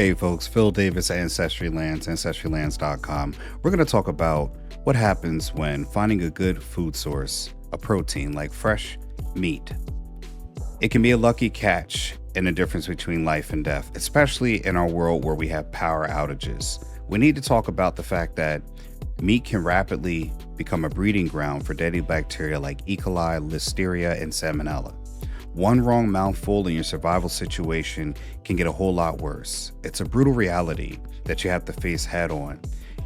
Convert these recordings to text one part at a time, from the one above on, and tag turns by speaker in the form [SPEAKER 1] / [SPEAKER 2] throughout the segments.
[SPEAKER 1] Hey folks, Phil Davis, Ancestry Lands, ancestrylands.com. We're going to talk about what happens when finding a good food source, a protein like fresh meat. It can be a lucky catch in the difference between life and death, especially in our world where we have power outages. We need to talk about the fact that meat can rapidly become a breeding ground for deadly bacteria like E. coli, Listeria, and Salmonella. One wrong mouthful in your survival situation can get a whole lot worse. It's a brutal reality that you have to face head on.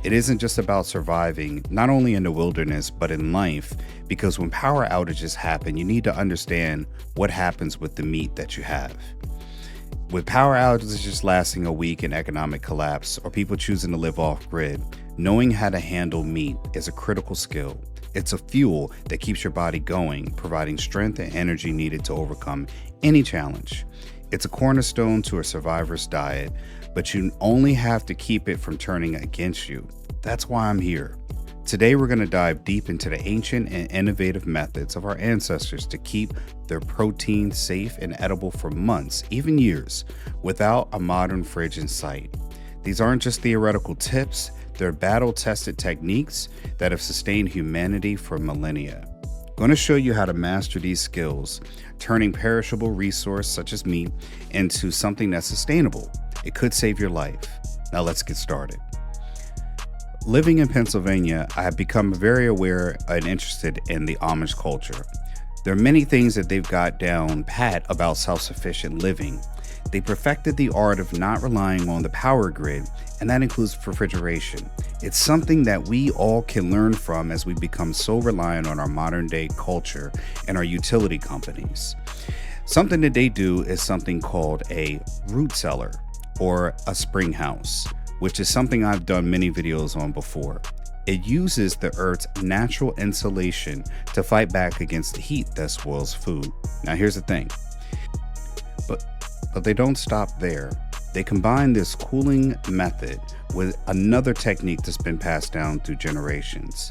[SPEAKER 1] It isn't just about surviving, not only in the wilderness, but in life, because when power outages happen, you need to understand what happens with the meat that you have. With power outages lasting a week and economic collapse, or people choosing to live off grid, knowing how to handle meat is a critical skill. It's a fuel that keeps your body going, providing strength and energy needed to overcome any challenge. It's a cornerstone to a survivor's diet, but you only have to keep it from turning against you. That's why I'm here. Today, we're going to dive deep into the ancient and innovative methods of our ancestors to keep their protein safe and edible for months, even years, without a modern fridge in sight. These aren't just theoretical tips. They're battle-tested techniques that have sustained humanity for millennia. I'm going to show you how to master these skills, turning perishable resource such as meat into something that's sustainable. It could save your life. Now let's get started. Living in Pennsylvania, I have become very aware and interested in the Amish culture. There are many things that they've got down pat about self-sufficient living. They perfected the art of not relying on the power grid, and that includes refrigeration. It's something that we all can learn from as we become so reliant on our modern day culture and our utility companies. Something that they do is something called a root cellar or a spring house, which is something I've done many videos on before. It uses the earth's natural insulation to fight back against the heat that spoils food. Now here's the thing. But they don't stop there. They combine this cooling method with another technique that's been passed down through generations.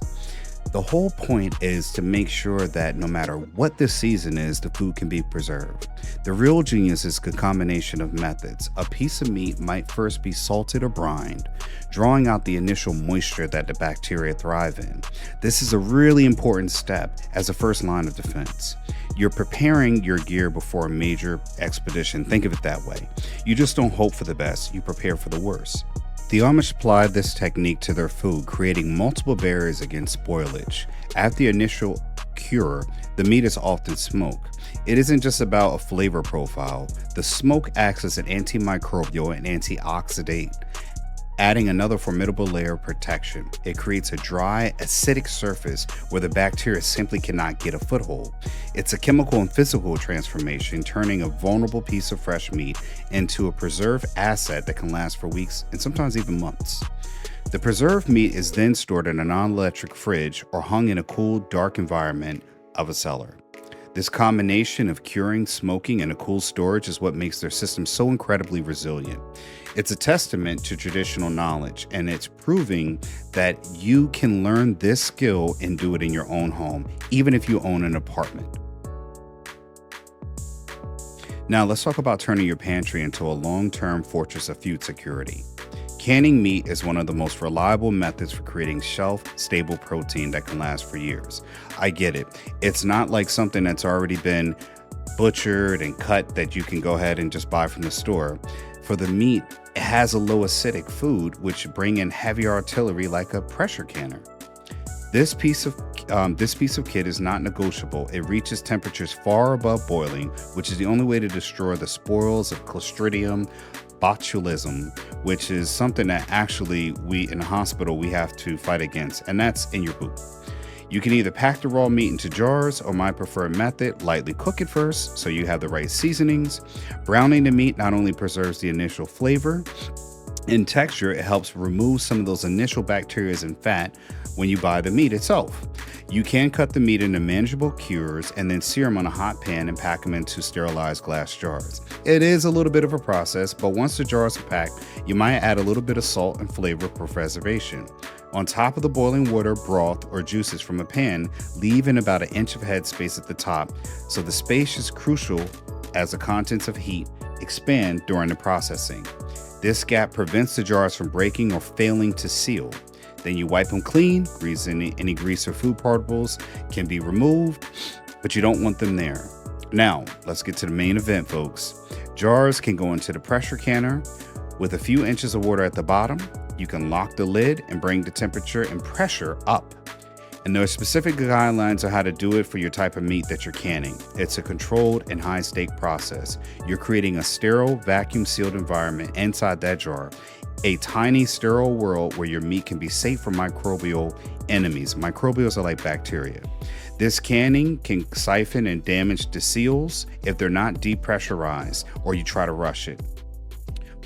[SPEAKER 1] The whole point is to make sure that no matter what the season is, the food can be preserved. The real genius is a combination of methods. A piece of meat might first be salted or brined, drawing out the initial moisture that the bacteria thrive in. This is a really important step as a first line of defense. You're preparing your gear before a major expedition. Think of it that way. You just don't hope for the best, you prepare for the worst. The Amish applied this technique to their food, creating multiple barriers against spoilage. After the initial cure, the meat is often smoked. It isn't just about a flavor profile. The smoke acts as an antimicrobial and antioxidant, adding another formidable layer of protection. It creates a dry, acidic surface where the bacteria simply cannot get a foothold. It's a chemical and physical transformation, turning a vulnerable piece of fresh meat into a preserved asset that can last for weeks and sometimes even months. The preserved meat is then stored in a non-electric fridge or hung in a cool, dark environment of a cellar. This combination of curing, smoking, and a cool storage is what makes their system so incredibly resilient. It's a testament to traditional knowledge, and it's proving that you can learn this skill and do it in your own home, even if you own an apartment. Now let's talk about turning your pantry into a long-term fortress of food security. Canning meat is one of the most reliable methods for creating shelf-stable protein that can last for years. I get it. It's not like something that's already been butchered and cut that you can go ahead and just buy from the store. For the meat, it has a low acidic food, which bring in heavy artillery like a pressure canner. This piece of kit is not negotiable. It reaches temperatures far above boiling, which is the only way to destroy the spores of Clostridium botulism, which is something that actually we in the hospital we have to fight against, and that's in your poop. You can either pack the raw meat into jars, or my preferred method, lightly cook it first so you have the right seasonings. Browning the meat not only preserves the initial flavor and texture, it helps remove some of those initial bacteria and fat when you buy the meat itself. You can cut the meat into manageable cubes and then sear them on a hot pan and pack them into sterilized glass jars. It is a little bit of a process, but once the jars are packed, you might add a little bit of salt and flavor for preservation. On top of the boiling water, broth, or juices from a pan, leave in about 1 inch of headspace at the top, so the space is crucial as the contents of heat expand during the processing. This gap prevents the jars from breaking or failing to seal. Then you wipe them clean. Any grease or food particles can be removed, but you don't want them there. Now, let's get to the main event, folks. Jars can go into the pressure canner with a few inches of water at the bottom. You can lock the lid and bring the temperature and pressure up. And there are specific guidelines on how to do it for your type of meat that you're canning. It's a controlled and high-stake process. You're creating a sterile, vacuum-sealed environment inside that jar, a tiny, sterile world where your meat can be safe from microbial enemies. Microbials are like bacteria. This canning can siphon and damage the seals if they're not depressurized or you try to rush it.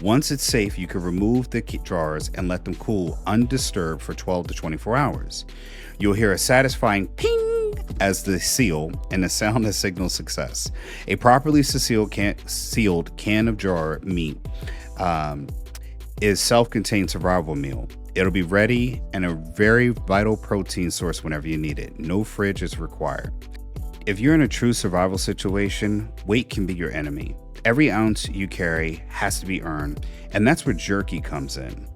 [SPEAKER 1] Once it's safe, you can remove the jars and let them cool undisturbed for 12 to 24 hours. You'll hear a satisfying ping as the seal and the sound that signals success. A properly sealed can of jar meat is self-contained survival meal. It'll be ready and a very vital protein source whenever you need it. No fridge is required. If you're in a true survival situation, weight can be your enemy. Every ounce you carry has to be earned, and that's where jerky comes in.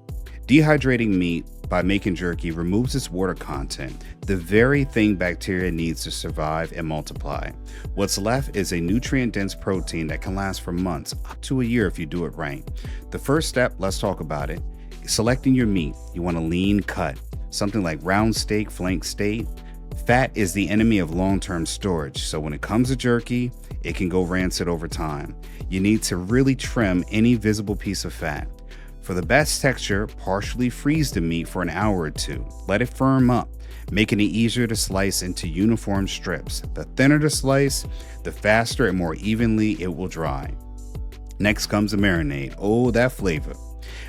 [SPEAKER 1] Dehydrating meat by making jerky removes its water content, the very thing bacteria needs to survive and multiply. What's left is a nutrient-dense protein that can last for months, up to a year if you do it right. The first step, let's talk about it. Selecting your meat. You want a lean cut, something like round steak, flank steak. Fat is the enemy of long-term storage, so when it comes to jerky, it can go rancid over time. You need to really trim any visible piece of fat. For the best texture, partially freeze the meat for an hour or two. Let it firm up, making it easier to slice into uniform strips. The thinner the slice, the faster and more evenly it will dry. Next comes the marinade. Oh, that flavor.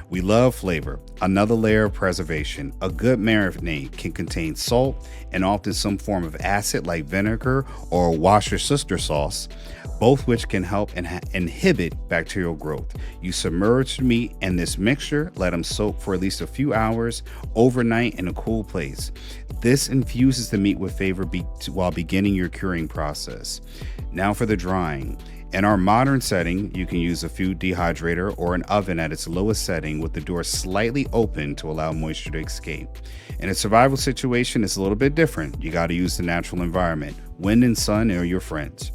[SPEAKER 1] We love flavor. Another layer of preservation. A good marinade can contain salt and often some form of acid like vinegar or Worcestershire sauce, both which can help inhibit bacterial growth. You submerge the meat in this mixture, let them soak for at least a few hours overnight in a cool place. This infuses the meat with flavor while beginning your curing process. Now for the drying. In our modern setting, you can use a food dehydrator or an oven at its lowest setting with the door slightly open to allow moisture to escape. In a survival situation, it's a little bit different. You got to use the natural environment. Wind and sun are your friends.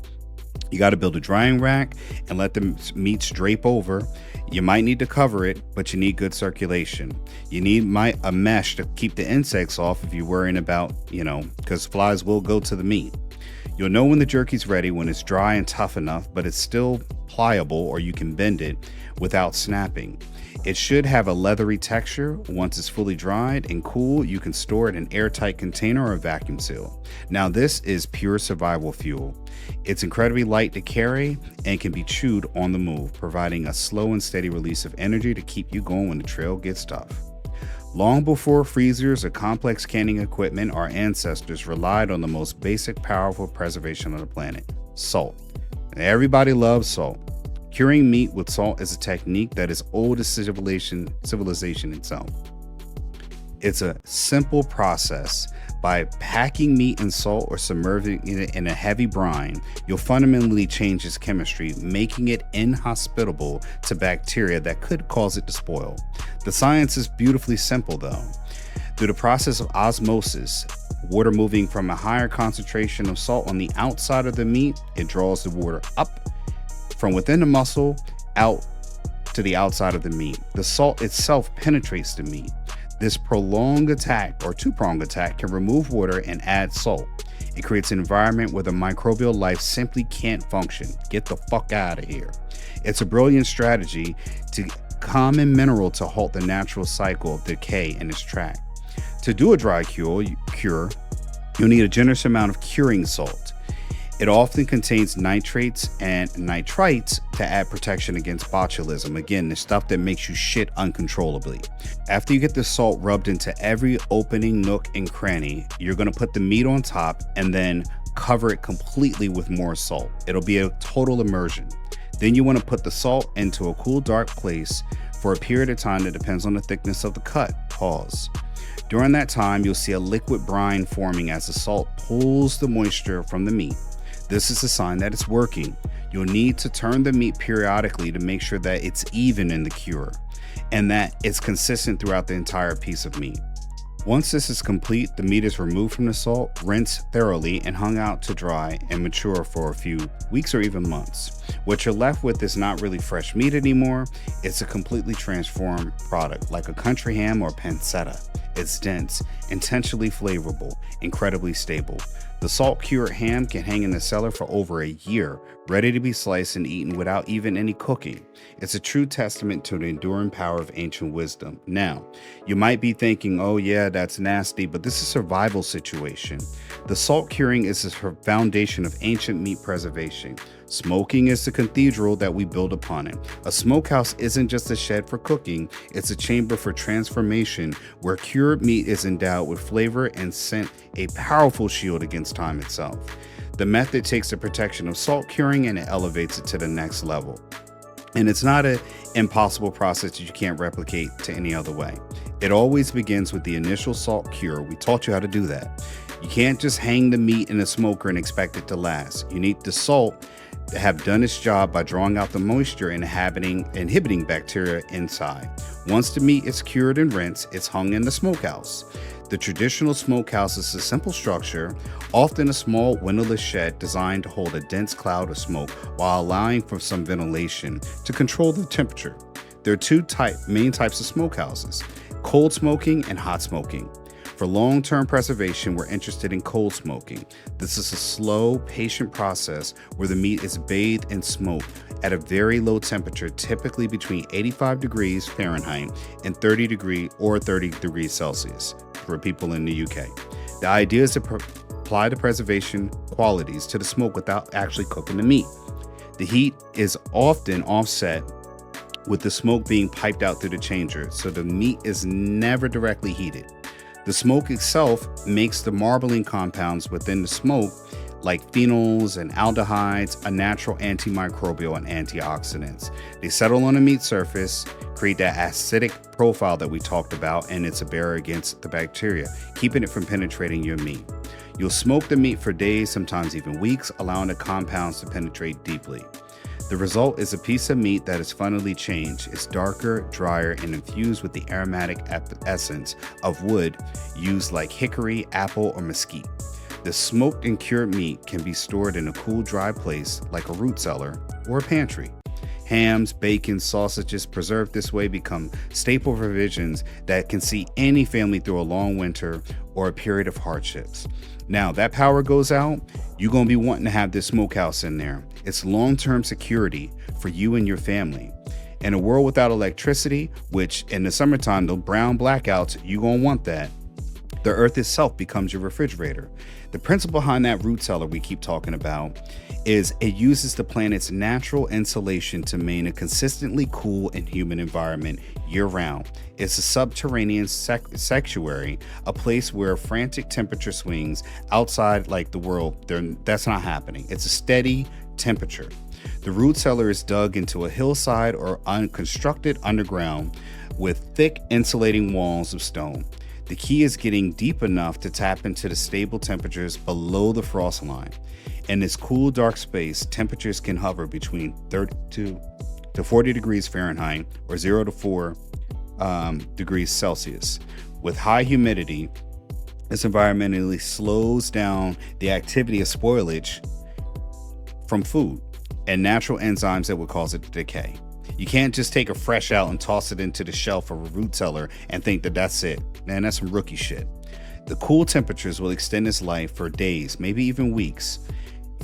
[SPEAKER 1] You got to build a drying rack and let the meats drape over. You might need to cover it, but you need good circulation. You need a mesh to keep the insects off if you're worrying about, because flies will go to the meat. You'll know when the jerky's ready when it's dry and tough enough, but it's still pliable or you can bend it without snapping. It should have a leathery texture. Once it's fully dried and cool, you can store it in an airtight container or a vacuum seal. Now this is pure survival fuel. It's incredibly light to carry and can be chewed on the move, providing a slow and steady release of energy to keep you going when the trail gets tough. Long before freezers or complex canning equipment, our ancestors relied on the most basic, powerful preservation on the planet, salt. And everybody loves salt. Curing meat with salt is a technique that is old as civilization itself. It's a simple process. By packing meat in salt or submerging it in a heavy brine, you'll fundamentally change its chemistry, making it inhospitable to bacteria that could cause it to spoil. The science is beautifully simple though. Through the process of osmosis, water moving from a higher concentration of salt on the outside of the meat, it draws the water up from within the muscle out to the outside of the meat. The salt itself penetrates the meat. This prolonged attack or two-pronged attack can remove water and add salt. It creates an environment where the microbial life simply can't function. Get the fuck out of here. It's a brilliant strategy to common mineral to halt the natural cycle of decay in its track. To do a dry cure, you'll need a generous amount of curing salt. It often contains nitrates and nitrites to add protection against botulism. Again, the stuff that makes you shit uncontrollably. After you get the salt rubbed into every opening, nook, and cranny, you're going to put the meat on top and then cover it completely with more salt. It'll be a total immersion. Then you want to put the salt into a cool, dark place for a period of time that depends on the thickness of the cut. Pause. During that time, you'll see a liquid brine forming as the salt pulls the moisture from the meat. This is a sign that it's working. You'll need to turn the meat periodically to make sure that it's even in the cure and that it's consistent throughout the entire piece of meat. Once this is complete, the meat is removed from the salt, rinsed thoroughly, and hung out to dry and mature for a few weeks or even months. What you're left with is not really fresh meat anymore. It's a completely transformed product, like a country ham or pancetta. It's dense, intentionally flavorful, incredibly stable. The salt-cured ham can hang in the cellar for over a year, ready to be sliced and eaten without even any cooking. It's a true testament to the enduring power of ancient wisdom. Now, you might be thinking, oh yeah, that's nasty, but this is a survival situation. The salt curing is the foundation of ancient meat preservation. Smoking is the cathedral that we build upon it. A smokehouse isn't just a shed for cooking, it's a chamber for transformation where cured meat is endowed with flavor and scent, a powerful shield against time itself. The method takes the protection of salt curing and it elevates it to the next level. And it's not an impossible process that you can't replicate to any other way. It always begins with the initial salt cure. We taught you how to do that. You can't just hang the meat in a smoker and expect it to last. You need the salt to have done its job by drawing out the moisture and inhibiting bacteria inside. Once the meat is cured and rinsed, it's hung in the smokehouse. The traditional smokehouse is a simple structure, often a small windowless shed designed to hold a dense cloud of smoke while allowing for some ventilation to control the temperature. There are two main types of smokehouses: cold smoking and hot smoking. For long-term preservation, we're interested in cold smoking. This is a slow, patient process where the meat is bathed in smoke at a very low temperature, typically between 85 degrees Fahrenheit and 30 degrees Celsius for people in the UK. The idea is to apply the preservation qualities to the smoke without actually cooking the meat. The heat is often offset with the smoke being piped out through the changer, so the meat is never directly heated. The smoke itself makes the marbling compounds within the smoke, like phenols and aldehydes, a natural antimicrobial and antioxidants. They settle on the meat surface, create that acidic profile that we talked about, and it's a barrier against the bacteria, keeping it from penetrating your meat. You'll smoke the meat for days, sometimes even weeks, allowing the compounds to penetrate deeply. The result is a piece of meat that is finally changed. It's darker, drier, and infused with the aromatic essence of wood used like hickory, apple, or mesquite. The smoked and cured meat can be stored in a cool, dry place like a root cellar or a pantry. Hams, bacon, sausages preserved this way become staple provisions that can see any family through a long winter or a period of hardships. Now, that power goes out, you're going to be wanting to have this smokehouse in there. It's long-term security for you and your family. In a world without electricity, which in the summertime, the brown blackouts, you're going to want that. The earth itself becomes your refrigerator. The principle behind that root cellar we keep talking about is it uses the planet's natural insulation to maintain a consistently cool and humid environment year-round. It's a subterranean sanctuary, a place where frantic temperature swings outside like the world, that's not happening. It's a steady temperature. The root cellar is dug into a hillside or unconstructed underground with thick insulating walls of stone. The key is getting deep enough to tap into the stable temperatures below the frost line. In this cool, dark space, temperatures can hover between 32 to 40 degrees Fahrenheit or 0 to 4 degrees Celsius. With high humidity, this environmentally slows down the activity of spoilage from food and natural enzymes that would cause it to decay. You can't just take a fresh out and toss it into the shelf of a root cellar and think that that's it. Man, that's some rookie shit. The cool temperatures will extend its life for days, maybe even weeks,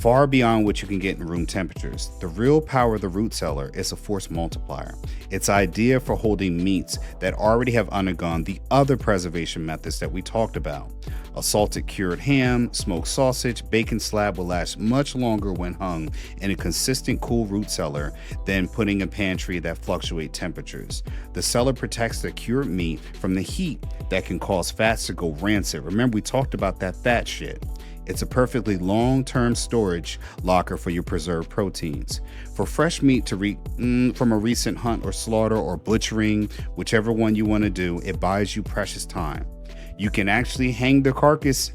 [SPEAKER 1] far beyond what you can get in room temperatures. The real power of the root cellar is a force multiplier. It's idea for holding meats that already have undergone the other preservation methods that we talked about. A salted cured ham, smoked sausage, bacon slab will last much longer when hung in a consistent cool root cellar than putting a pantry that fluctuate temperatures. The cellar protects the cured meat from the heat that can cause fats to go rancid. Remember, we talked about that fat shit. It's a perfectly long-term storage locker for your preserved proteins. For fresh meat to from a recent hunt or slaughter or butchering, whichever one you want to do, it buys you precious time. You can actually hang the carcass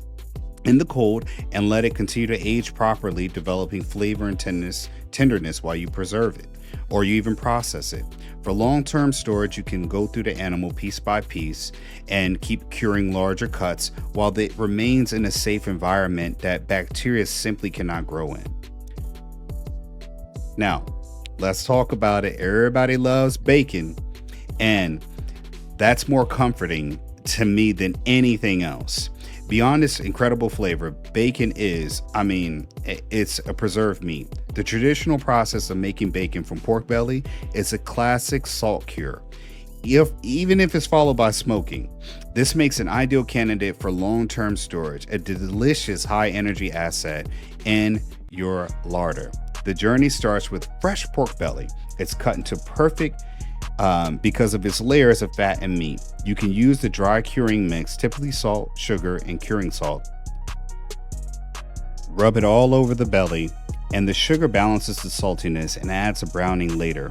[SPEAKER 1] in the cold and let it continue to age properly, developing flavor and tenderness while you preserve it or you even process it. For long-term storage, you can go through the animal piece by piece and keep curing larger cuts while it remains in a safe environment that bacteria simply cannot grow in. Now, let's talk about it. Everybody loves bacon, and that's more comforting to me than anything else. Beyond its incredible flavor, bacon is, it's a preserved meat. The traditional process of making bacon from pork belly is a classic salt cure. Even if it's followed by smoking, this makes an ideal candidate for long-term storage, a delicious high-energy asset in your larder. The journey starts with fresh pork belly. It's cut into perfect because of its layers of fat and meat. You can use the dry curing mix, typically salt, sugar, and curing salt. Rub it all over the belly, and the sugar balances the saltiness and adds a browning later.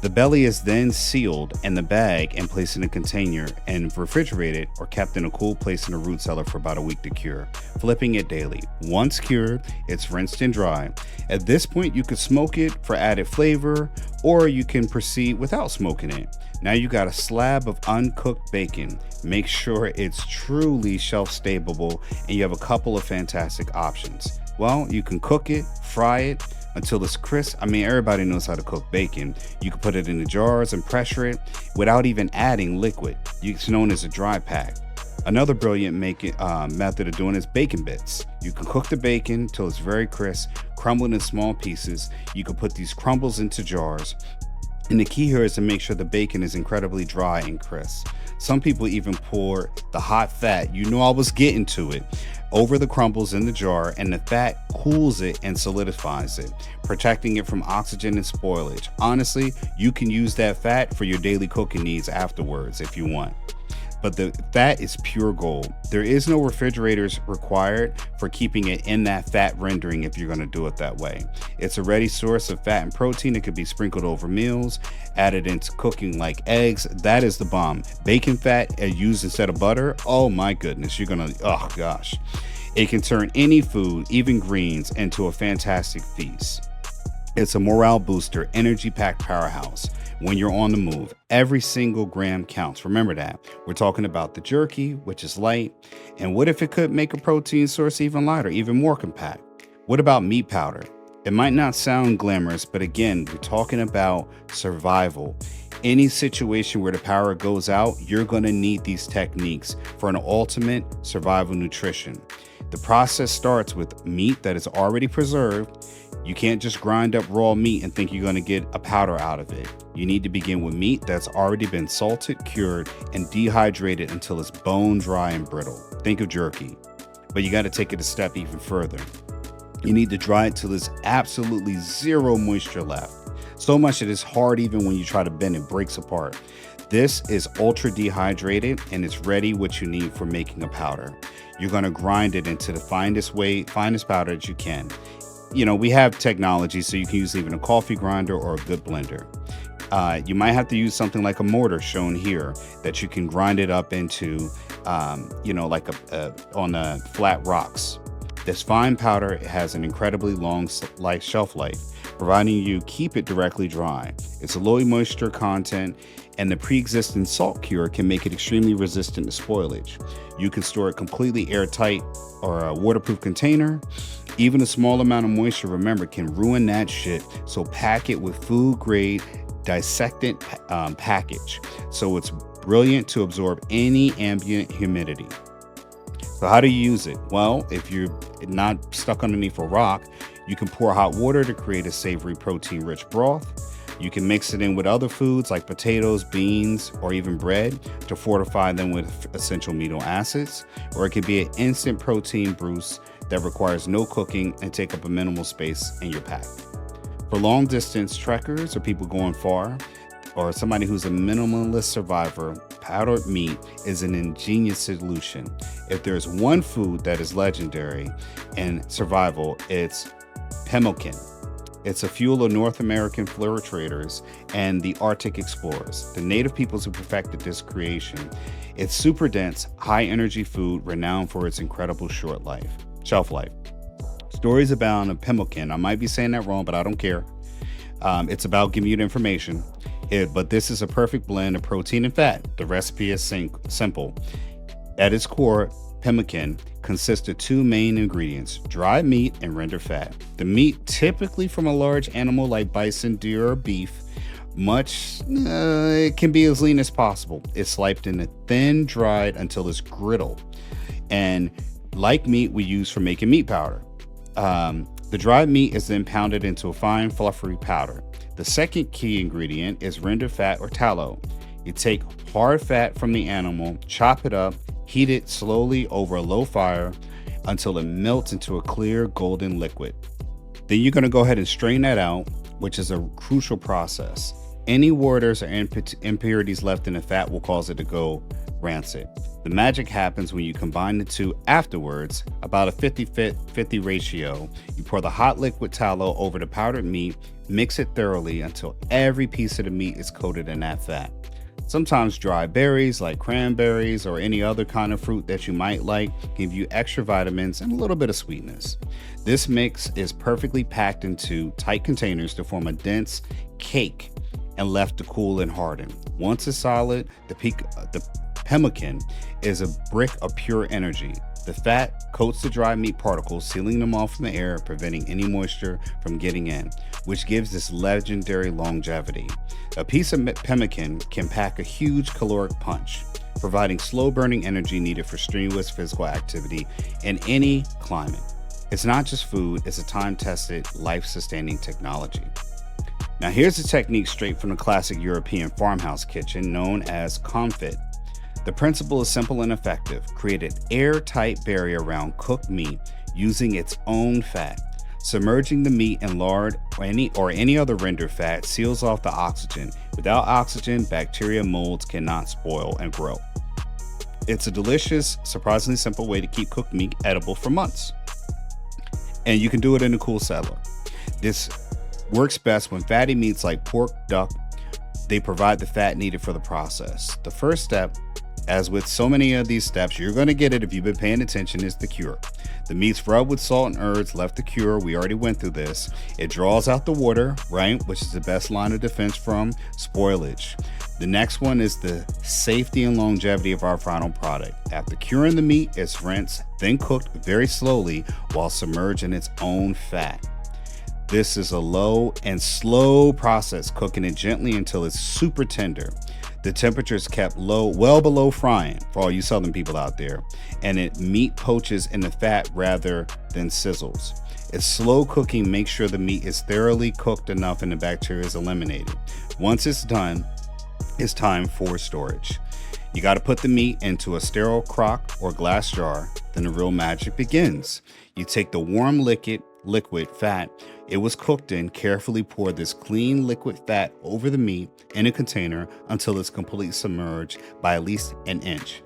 [SPEAKER 1] The belly is then sealed in the bag and placed in a container and refrigerated or kept in a cool place in a root cellar for about a week to cure, flipping it daily. Once cured, it's rinsed and dry. At this point, you could smoke it for added flavor, or you can proceed without smoking it. Now you got a slab of uncooked bacon. Make sure it's truly shelf-stable, and you have a couple of fantastic options. Well, you can cook it, fry it, until it's crisp. Everybody knows how to cook bacon. You can put it in the jars and pressure it without even adding liquid. It's known as a dry pack. Another brilliant method of doing is bacon bits. You can cook the bacon till it's very crisp, crumble it in small pieces. You can put these crumbles into jars. And the key here is to make sure the bacon is incredibly dry and crisp. Some people even pour the hot fat, I was getting to it, over the crumbles in the jar, and the fat cools it and solidifies it, protecting it from oxygen and spoilage. Honestly, you can use that fat for your daily cooking needs afterwards if you want. But the fat is pure gold. There is no refrigerators required for keeping it in that fat rendering if you're going to do it that way. It's a ready source of fat and protein. It could be sprinkled over meals, added into cooking like eggs. That is the bomb. Bacon fat used instead of butter. Oh my goodness, oh gosh. It can turn any food, even greens, into a fantastic feast. It's a morale booster, energy-packed powerhouse. When you're on the move, every single gram counts. Remember that. We're talking about the jerky, which is light. And what if it could make a protein source even lighter, even more compact? What about meat powder? It might not sound glamorous, but again, we're talking about survival. Any situation where the power goes out, you're going to need these techniques for an ultimate survival nutrition. The process starts with meat that is already preserved. You can't just grind up raw meat and think you're going to get a powder out of it. You need to begin with meat that's already been salted, cured, and dehydrated until it's bone dry and brittle. Think of jerky. But you got to take it a step even further. You need to dry it till there's absolutely zero moisture left. So much that it's hard even when you try to bend, it breaks apart. This is ultra dehydrated and it's ready what you need for making a powder. You're going to grind it into the finest powder that you can. We have technology, so you can use even a coffee grinder or a good blender. You might have to use something like a mortar shown here that you can grind it up into, like on the flat rocks. This fine powder has an incredibly long shelf life, providing you keep it directly dry. It's a low moisture content, and the pre-existing salt cure can make it extremely resistant to spoilage. You can store it completely airtight or a waterproof container. Even a small amount of moisture, remember, can ruin that shit. So pack it with food grade dissectant package. So it's brilliant to absorb any ambient humidity. So how do you use it? Well, if you're not stuck underneath a rock, you can pour hot water to create a savory protein-rich broth. You can mix it in with other foods like potatoes, beans, or even bread to fortify them with essential amino acids. Or it could be an instant protein boost that requires no cooking and take up a minimal space in your pack. For long distance trekkers or people going far, or somebody who's a minimalist survivor, powdered meat is an ingenious solution. If there's one food that is legendary in survival, it's pemmican. It's a fuel of North American fur traders and the Arctic explorers, the native peoples who perfected this creation. It's super dense, high energy food renowned for its incredible shelf life. Stories abound of pemmican. I might be saying that wrong, but I don't care. It's about giving you the information. But this is a perfect blend of protein and fat. The recipe is simple. At its core, pemmican consists of two main ingredients, dried meat and rendered fat. The meat, typically from a large animal like bison, deer, or beef, it can be as lean as possible. It's sliced into thin, dried until it's griddled. And like meat, we use for making meat powder. The dried meat is then pounded into a fine, fluffy powder. The second key ingredient is rendered fat or tallow. You take hard fat from the animal, chop it up, heat it slowly over a low fire until it melts into a clear golden liquid. Then you're going to go ahead and strain that out, which is a crucial process. Any waters or impurities left in the fat will cause it to go rancid. The magic happens when you combine the two afterwards, about a 50-50 ratio. You pour the hot liquid tallow over the powdered meat, mix it thoroughly until every piece of the meat is coated in that fat. Sometimes dry berries like cranberries or any other kind of fruit that you might like give you extra vitamins and a little bit of sweetness. This mix is perfectly packed into tight containers to form a dense cake and left to cool and harden. Once it's solid, the pemmican is a brick of pure energy. The fat coats the dry meat particles, sealing them off from the air, preventing any moisture from getting in, which gives this legendary longevity. A piece of pemmican can pack a huge caloric punch, providing slow-burning energy needed for strenuous physical activity in any climate. It's not just food, it's a time-tested, life-sustaining technology. Now here's a technique straight from the classic European farmhouse kitchen known as confit. The principle is simple and effective. Create an airtight barrier around cooked meat using its own fat. Submerging the meat in lard or any other rendered fat seals off the oxygen. Without oxygen, bacteria and molds cannot spoil and grow. It's a delicious, surprisingly simple way to keep cooked meat edible for months. And you can do it in a cool cellar. This works best when fatty meats like pork, duck, they provide the fat needed for the process. The first step, as with so many of these steps, you're going to get it if you've been paying attention, is the cure. The meat's rubbed with salt and herbs, left to cure. We already went through this. It draws out the water, right, which is the best line of defense from spoilage. The next one is the safety and longevity of our final product. After curing the meat, it's rinsed, then cooked very slowly while submerged in its own fat. This is a low and slow process, cooking it gently until it's super tender. The temperature is kept low, well below frying for all you southern people out there, and meat poaches in the fat rather than sizzles. It's slow cooking makes sure the meat is thoroughly cooked enough and the bacteria is eliminated. Once it's done, it's time for storage. You got to put the meat into a sterile crock or glass jar, then the real magic begins. You take the warm liquid fat it was cooked in, carefully pour this clean liquid fat over the meat in a container until it's completely submerged by at least an inch.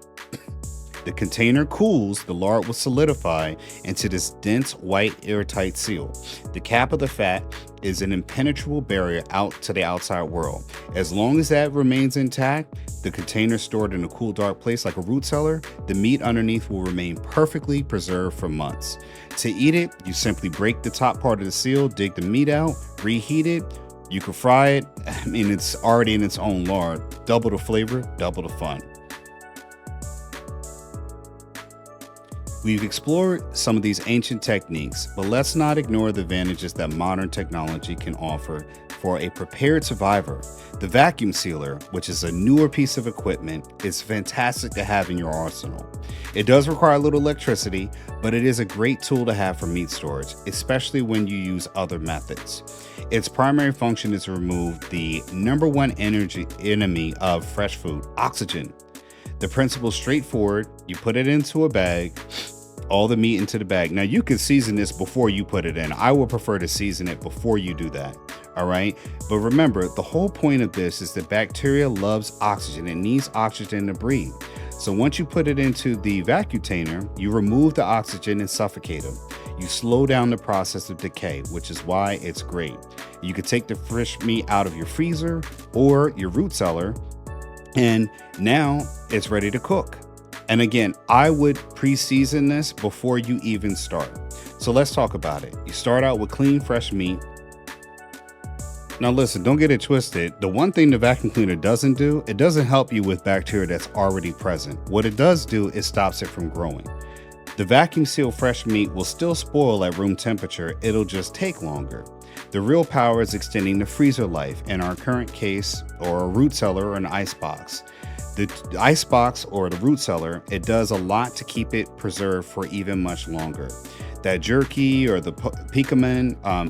[SPEAKER 1] The container cools, the lard will solidify into this dense white airtight seal. The cap of the fat is an impenetrable barrier out to the outside world. As long as that remains intact, the container stored in a cool, dark place like a root cellar, the meat underneath will remain perfectly preserved for months. To eat it, you simply break the top part of the seal, dig the meat out, reheat it. You can fry it. I mean, it's already in its own lard. Double the flavor, double the fun. We've explored some of these ancient techniques, but let's not ignore the advantages that modern technology can offer for a prepared survivor. The vacuum sealer, which is a newer piece of equipment, is fantastic to have in your arsenal. It does require a little electricity, but it is a great tool to have for meat storage, especially when you use other methods. Its primary function is to remove the number one enemy of fresh food, oxygen. The principle is straightforward. You put it into a bag, all the meat into the bag. Now you can season this before you put it in. I would prefer to season it before you do that. All right. But remember, the whole point of this is that bacteria loves oxygen. It needs oxygen to breathe. So once you put it into the vacuum container, you remove the oxygen and suffocate them. You slow down the process of decay, which is why it's great. You can take the fresh meat out of your freezer or your root cellar, and now it's ready to cook. And again, I would pre-season this before you even start. So let's talk about it. You start out with clean, fresh meat. Now listen, don't get it twisted. The one thing the vacuum cleaner doesn't do, it doesn't help you with bacteria that's already present. What it does do is stops it from growing. The vacuum sealed fresh meat will still spoil at room temperature, it'll just take longer. The real power is extending the freezer life, in our current case, or a root cellar or an ice box. The ice box or the root cellar, it does a lot to keep it preserved for even much longer. That jerky or the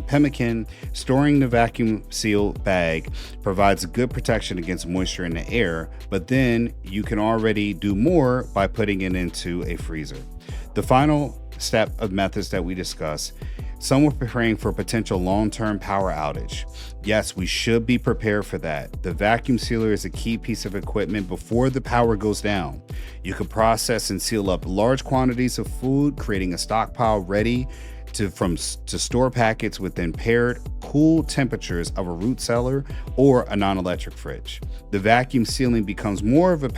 [SPEAKER 1] pemmican, storing the vacuum sealed bag provides a good protection against moisture in the air, but then you can already do more by putting it into a freezer. The final step of methods that we discuss, some were preparing for a potential long-term power outage. Yes, we should be prepared for that. The vacuum sealer is a key piece of equipment before the power goes down. You can process and seal up large quantities of food, creating a stockpile ready to store packets within paired cool temperatures of a root cellar or a non-electric fridge. The vacuum sealing becomes more of a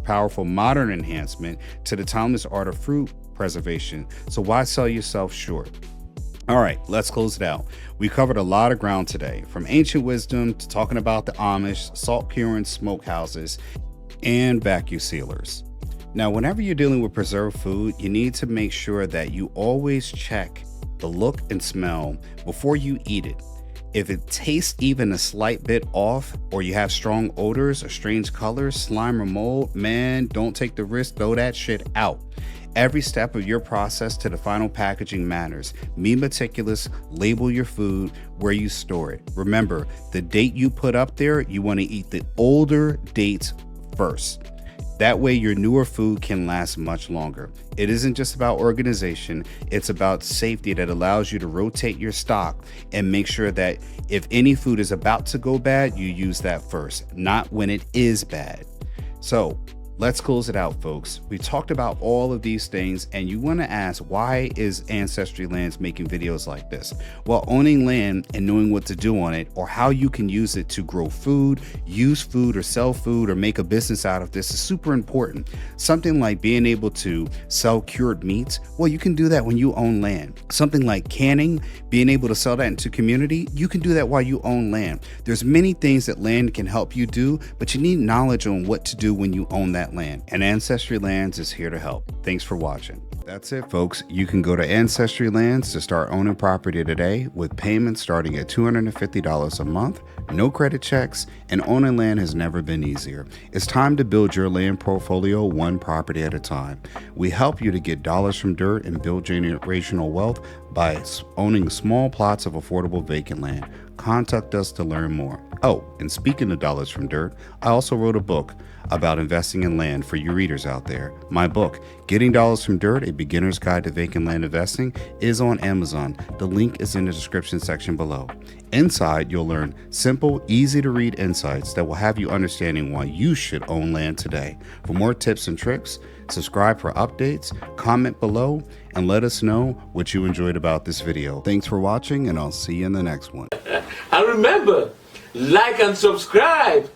[SPEAKER 1] powerful modern enhancement to the timeless art of fruit preservation. So why sell yourself short? All right, let's close it out. We covered a lot of ground today, from ancient wisdom to talking about the Amish, salt curing smokehouses, and vacuum sealers. Now, whenever you're dealing with preserved food, you need to make sure that you always check the look and smell before you eat it. If it tastes even a slight bit off, or you have strong odors or strange colors, slime or mold, man, don't take the risk, throw that shit out. Every step of your process to the final packaging matters. Be meticulous, label your food, where you store it. Remember, the date you put up there, you want to eat the older dates first. That way your newer food can last much longer. It isn't just about organization, it's about safety that allows you to rotate your stock and make sure that if any food is about to go bad, you use that first, not when it is bad. So let's close it out, folks. We talked about all of these things, and you want to ask, why is Ancestry Lands making videos like this? Well, owning land and knowing what to do on it, or how you can use it to grow food, use food, or sell food, or make a business out of this is super important. Something like being able to sell cured meats, well, you can do that when you own land. Something like canning, being able to sell that into community, you can do that while you own land. There's many things that land can help you do, but you need knowledge on what to do when you own that land, and Ancestry Lands is here to help. Thanks for watching. That's it, folks. You can go to Ancestry Lands to start owning property today, with payments starting at $250 a month, no credit checks, and owning land has never been easier. It's time to build your land portfolio one property at a time. We help you to get dollars from dirt and build generational wealth by owning small plots of affordable vacant land. Contact us to learn more. Oh, and speaking of dollars from dirt, I also wrote a book about investing in land for you readers out there. My book, Getting Dollars from Dirt, A Beginner's Guide to Vacant Land Investing, is on Amazon. The link is in the description section below. Inside, you'll learn simple, easy to read insights that will have you understanding why you should own land today. For more tips and tricks, subscribe for updates, comment below, and let us know what you enjoyed about this video. Thanks for watching, and I'll see you in the next one.
[SPEAKER 2] And remember, like and subscribe.